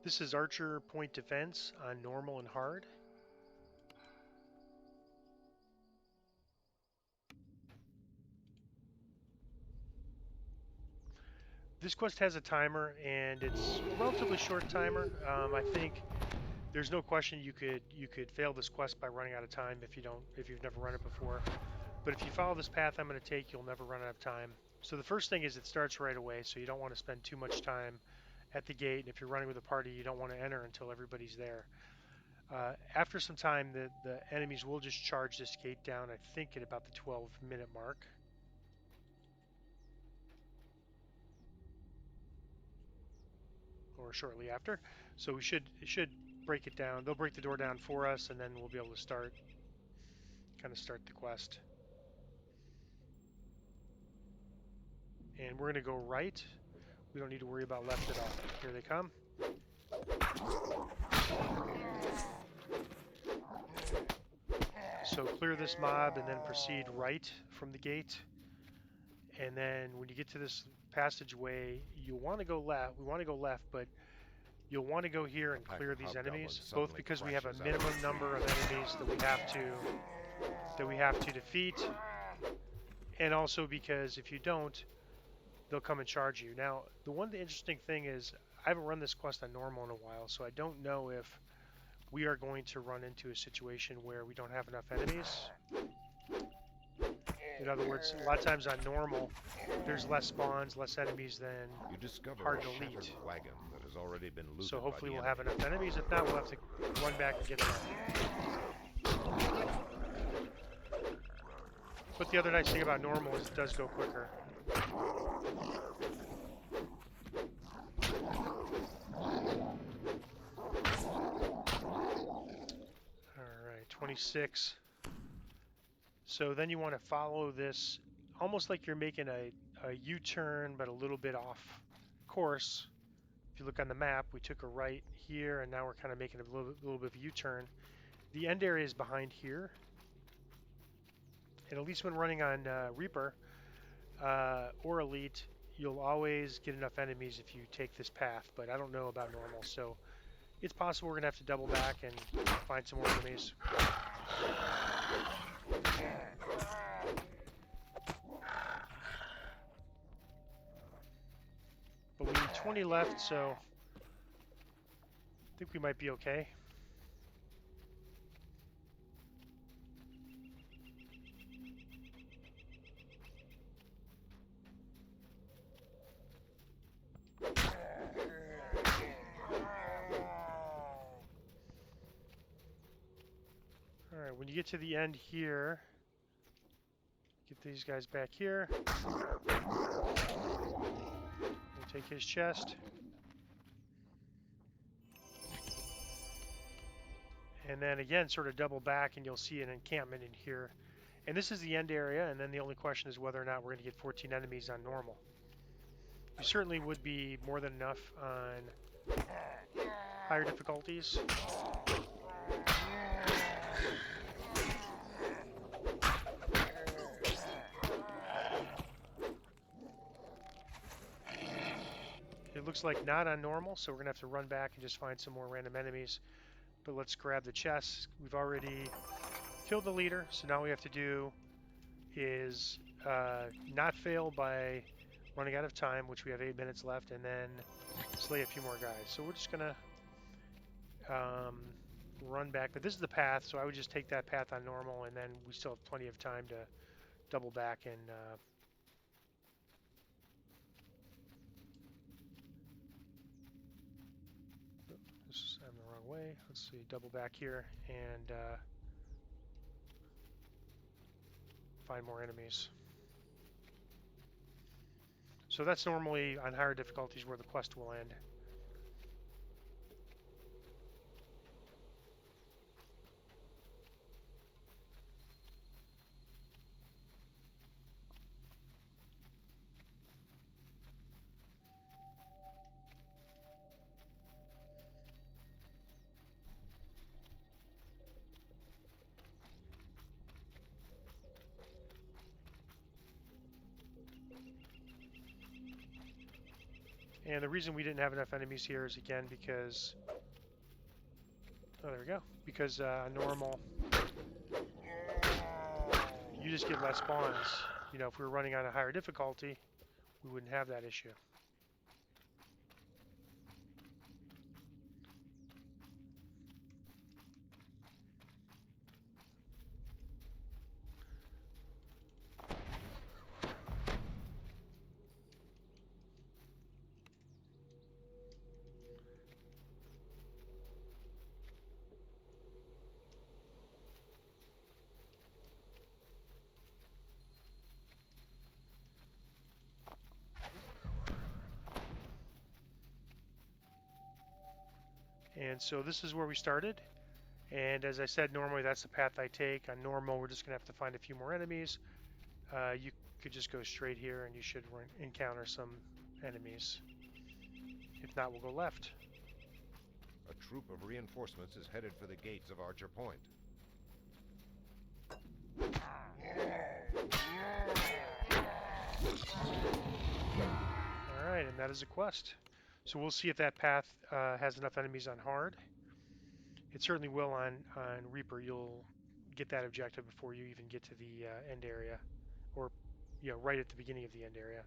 This is Archer Point Defense on normal and hard. This quest has a timer, and it's a relatively short timer. I think there's no question you could fail this quest by running out of time if you've never run it before. But if you follow this path I'm going to take, you'll never run out of time. So the first thing is it starts right away, so you don't want to spend too much time at the gate. And if you're running with a party, you don't want to enter until everybody's there. After some time, the enemies will just charge this gate down, I think at about the 12-minute mark, or shortly after. So it should break it down. They'll break the door down for us, and then we'll be able to start the quest. And we're going to go right. We don't need to worry about left at all. Here they come. So clear this mob and then proceed right from the gate. And then when you get to this passageway, you'll want to go left. We want to go left, but you'll want to go here and clear these enemies, both because we have a minimum number of enemies that we have to defeat, and also because if you don't, they'll come and charge you. Now, the interesting thing is I haven't run this quest on normal in a while, so I don't know if we are going to run into a situation where we don't have enough enemies. In other words, a lot of times on normal, there's less spawns, less enemies than hard to elite. Wagon that has already been looted So hopefully by we'll the have enough enemies. If not, we'll have to run back and get them. But the other nice thing about normal is it does go quicker. Alright, 26. So then you want to follow this almost like you're making a U-turn, but a little bit off course. If you look on the map, we took a right here, and now we're kind of making a little bit of a U-turn. The end area is behind here. And at least when running on Reaper or Elite, you'll always get enough enemies if you take this path, but I don't know about normal, so it's possible we're going to have to double back and find some more enemies. But we need 20 left, so I think we might be okay. Alright, when you get to the end here, get these guys back here. We'll take his chest. And then again, sort of double back, and you'll see an encampment in here. And this is the end area, and then the only question is whether or not we're going to get 14 enemies on normal. You certainly would be more than enough on higher difficulties. It looks like not on normal, so we're going to have to run back and just find some more random enemies. But let's grab the chests. We've already killed the leader, so now all we have to do is not fail by running out of time, which we have 8 minutes left, and then slay a few more guys. So we're just going to run back. But this is the path, so I would just take that path on normal, and then we still have plenty of time to double back and I'm the wrong way. Let's see, double back here and find more enemies. So that's normally on higher difficulties where the quest will end. And the reason we didn't have enough enemies here is again because, oh, there we go. Because normal, you just get less spawns. You know, if we were running on a higher difficulty, we wouldn't have that issue. And so this is where we started. And as I said, normally that's the path I take. On normal, we're just going to have to find a few more enemies. You could just go straight here and you should encounter some enemies. If not, we'll go left. A troop of reinforcements is headed for the gates of Archer Point. Alright, and that is a quest. So we'll see if that path has enough enemies on hard. It certainly will on Reaper. You'll get that objective before you even get to the end area. Or, you know, right at the beginning of the end area.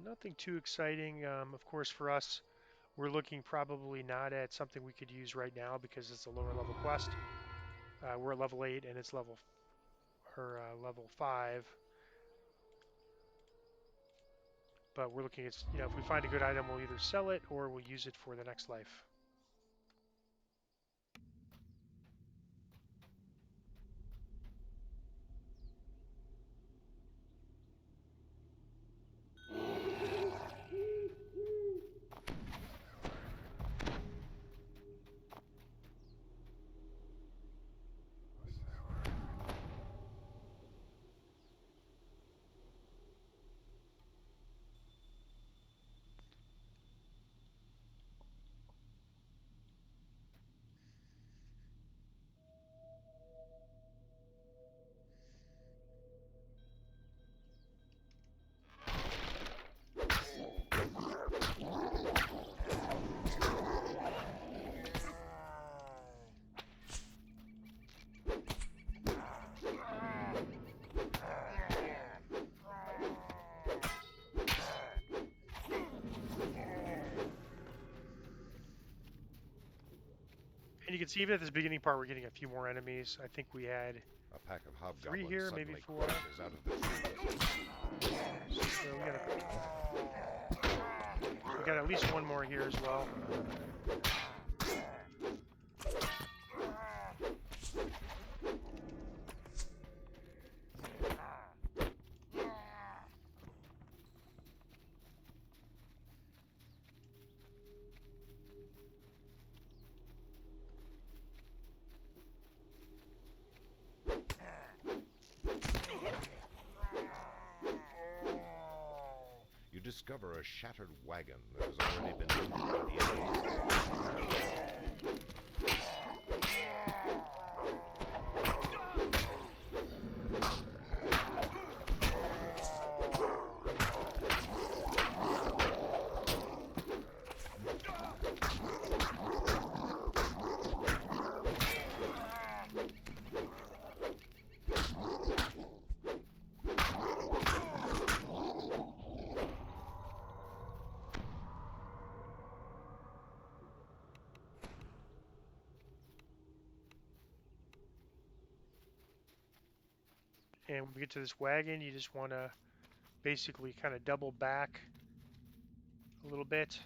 Nothing too exciting. Of course, for us, we're looking probably not at something we could use right now because it's a lower level quest. We're at level 8 and it's level 5. But we're looking at, you know, if we find a good item, we'll either sell it or we'll use it for the next life. And you can see even at this beginning part, we're getting a few more enemies. I think we had A pack of hobgoblins 3 here, maybe 4. crashes out of the trees. So we got at least one more here as well. You discover a shattered wagon that has already been looted by the enemies. And when we get to this wagon, you just want to basically kind of double back a little bit.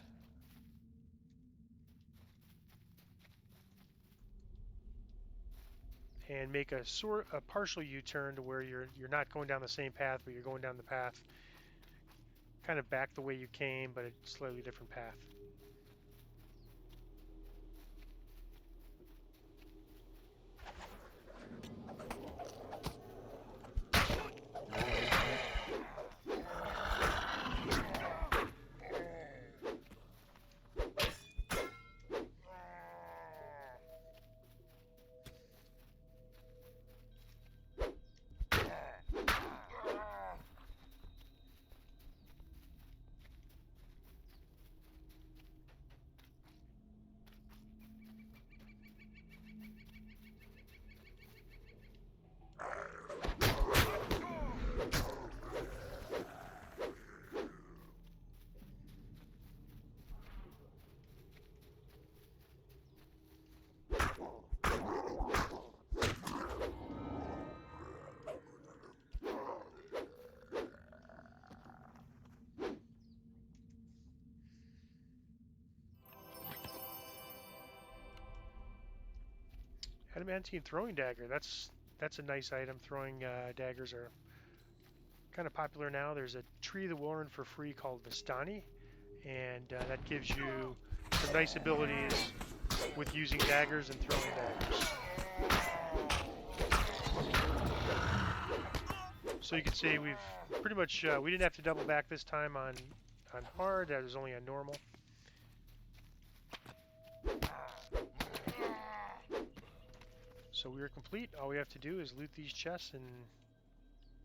And make a partial U-turn to where you're not going down the same path, but you're going down the path kind of back the way you came, but a slightly different path. Adamantine throwing dagger. That's a nice item. Throwing daggers are kind of popular now. There's a tree that will earn for free called Vistani, and that gives you some nice abilities with using daggers and throwing daggers. So you can see we've pretty much we didn't have to double back this time on hard. That was only on normal. So we are complete. All we have to do is loot these chests and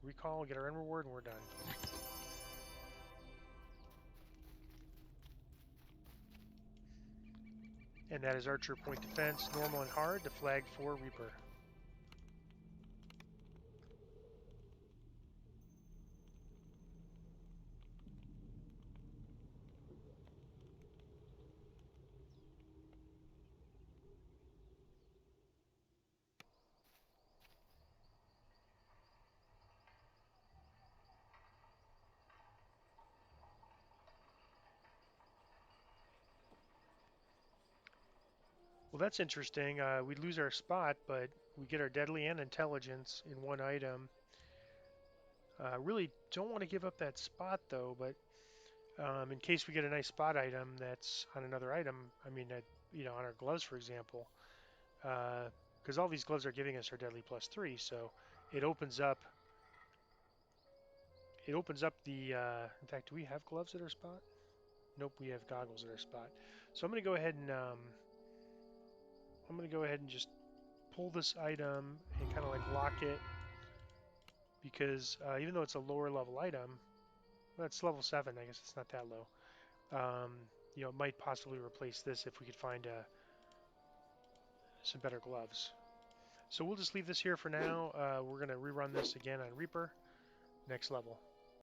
recall, get our end reward, and we're done. And that is Archer Point Defense, normal and hard, the flag for Reaper. Well, that's interesting. We lose our spot, but we get our deadly and intelligence in one item. Really don't want to give up that spot though, but in case we get a nice spot item that's on another item, I mean, on our gloves, for example, because all these gloves are giving us our deadly +3, so it opens up. It opens up the. In fact, do we have gloves at our spot? Nope, we have goggles at our spot. So I'm gonna go ahead and just pull this item and kind of like lock it because even though it's a lower level item, well, it's level 7. I guess it's not that low. Um, it might possibly replace this if we could find some better gloves. So we'll just leave this here for now. We're gonna rerun this again on Reaper next level.